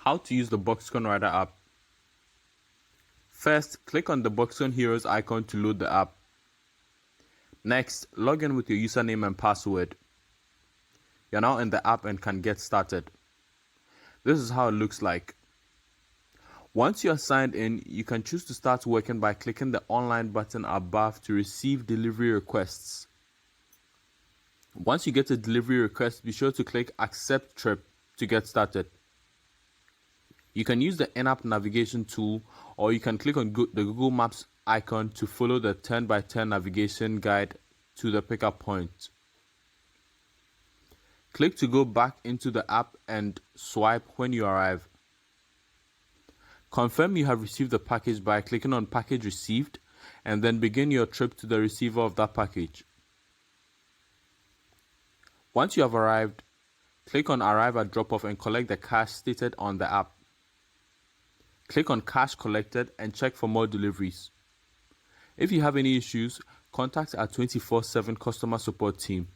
How to use the Boxconn Rider app. First, click on the Boxconn Heroes icon to load the app. Next, log in with your username and password. You're now in the app and can get started. This is how it looks like. Once you're signed in, you can choose to start working by clicking the online button above to receive delivery requests. Once you get a delivery request, be sure to click Accept Trip to get started. You can use the in-app navigation tool, or you can click on the Google Maps icon to follow the turn-by-turn navigation guide to the pickup point. Click to go back into the app and swipe when you arrive. Confirm you have received the package by clicking on Package Received, and then begin your trip to the receiver of that package. Once you have arrived, click on Arrive at Drop-Off and collect the cash stated on the app. Click on Cash Collected and check for more deliveries. If you have any issues, contact our 24/7 customer support team.